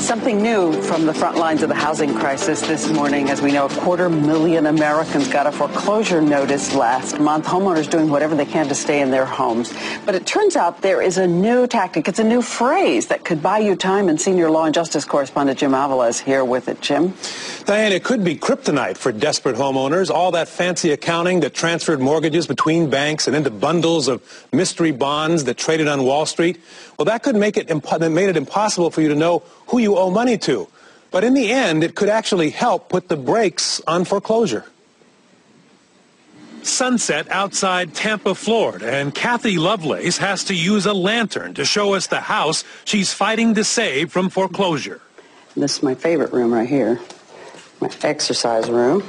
Something new from the front lines of the housing crisis this morning. As we know, 250,000 Americans got a foreclosure notice last month. Homeowners doing whatever they can to stay in their homes. But it turns out there is a new tactic. It's a new phrase that could buy you time. And senior law and justice correspondent Jim Avila is here with it. Jim? Diane, it could be kryptonite for desperate homeowners. All that fancy accounting that transferred mortgages between banks and into bundles of mystery bonds that traded on Wall Street. Well, that could make it made it impossible for you to know who you owe money to. But in the end, it could actually help put the brakes on foreclosure. Sunset outside Tampa, Florida, and Kathy Lovelace has to use a lantern to show us the house she's fighting to save from foreclosure. This is my favorite room right here, my exercise room.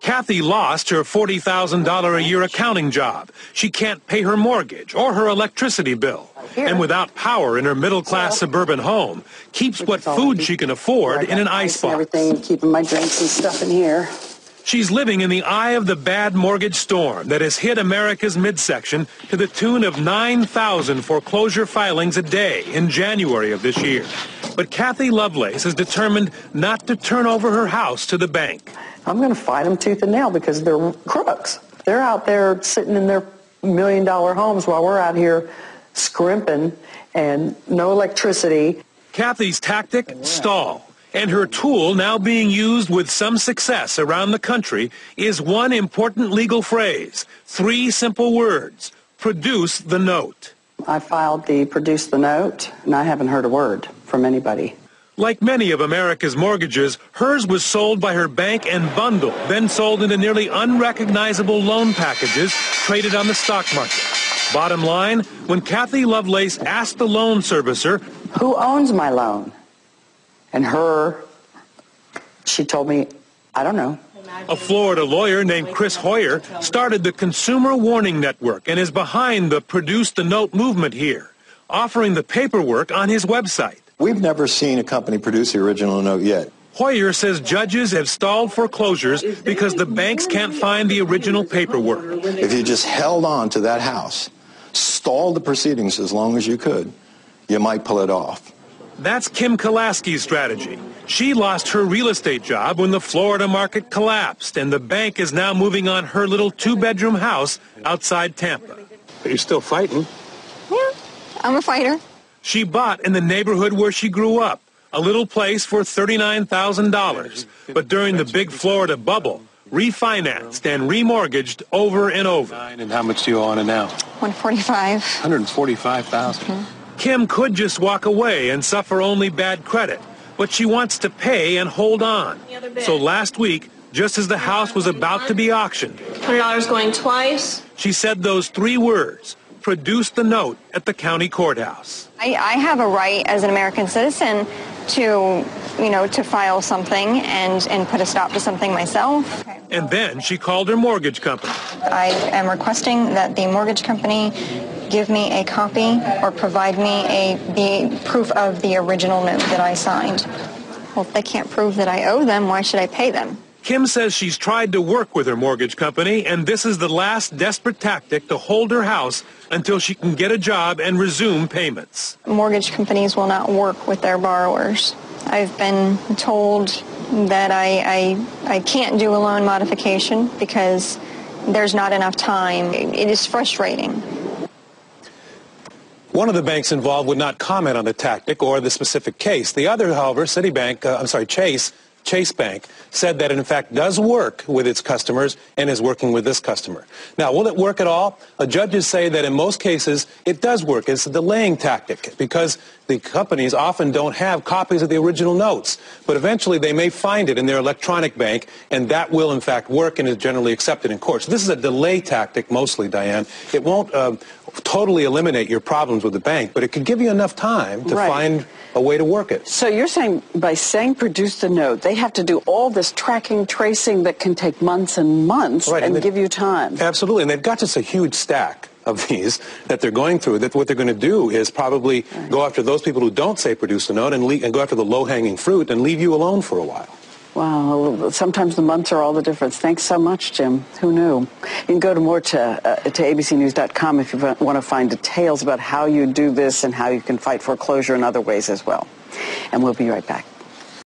Kathy lost her $40,000 a year accounting job. She can't pay her mortgage or her electricity bill. And without power in her middle-class suburban home, keeps what food she can afford in an icebox. Everything, keeping my drinks and stuff in here. She's living in the eye of the bad mortgage storm that has hit America's midsection to the tune of 9,000 foreclosure filings a day in January of this year. But Kathy Lovelace is determined not to turn over her house to the bank. I'm going to fight them tooth and nail because they're crooks. They're out there sitting in their million-dollar homes while we're out here scrimping and no electricity. Kathy's tactic, stall. And her tool, now being used with some success around the country, is one important legal phrase. 3 simple words. Produce the note. I filed the produce the note, and I haven't heard a word from anybody. Like many of America's mortgages, hers was sold by her bank and bundled, then sold into nearly unrecognizable loan packages traded on the stock market. Bottom line, when Kathy Lovelace asked the loan servicer, "Who owns my loan?" And she told me, "I don't know." A Florida lawyer named Chris Hoyer started the Consumer Warning Network and is behind the Produce the Note movement here, offering the paperwork on his website. We've never seen a company produce the original note yet. Hoyer says judges have stalled foreclosures because the banks can't find the original paperwork. If you just held on to that house, stalled the proceedings as long as you could, you might pull it off. That's Kim Kolaski's strategy. She lost her real estate job when the Florida market collapsed, and the bank is now moving on her little 2-bedroom house outside Tampa. But you're still fighting. Yeah, I'm a fighter. She bought in the neighborhood where she grew up, a little place for $39,000. But during the big Florida bubble, refinanced and remortgaged over and over. And how much do you owe on it now? $145,000. $145,000. Kim could just walk away and suffer only bad credit, but she wants to pay and hold on. So last week, just as the house was about to be auctioned, $100 going twice. She said those 3 words, produce the note at the county courthouse. I have a right as an American citizen to file something and put a stop to something myself. And then she called her mortgage company. I am requesting that the mortgage company give me a copy or provide me the proof of the original note that I signed. Well, if they can't prove that I owe them, why should I pay them? Kim says she's tried to work with her mortgage company, and this is the last desperate tactic to hold her house until she can get a job and resume payments. Mortgage companies will not work with their borrowers. I've been told that I can't do a loan modification because there's not enough time. It is frustrating. One of the banks involved would not comment on the tactic or the specific case. The other, however, Chase Bank, said that it in fact does work with its customers and is working with this customer. Now, will it work at all? Judges say that in most cases it does work. It's a delaying tactic because the companies often don't have copies of the original notes, but eventually they may find it in their electronic bank, and that will in fact work and is generally accepted in court. So this is a delay tactic mostly, Diane. It won't totally eliminate your problems with the bank, but it could give you enough time to find a way to work it. So you're saying by saying produce the note, they have to do all this tracking, tracing that can take months and months and give you time. Absolutely, and they've got just a huge stack of these that they're going through. That what they're going to do is probably go after those people who don't say produce the note and go after the low-hanging fruit and leave you alone for a while. Wow, sometimes the months are all the difference. Thanks so much, Jim. Who knew? You can go to abcnews.com if you want to find details about how you do this and how you can fight foreclosure in other ways as well. And we'll be right back.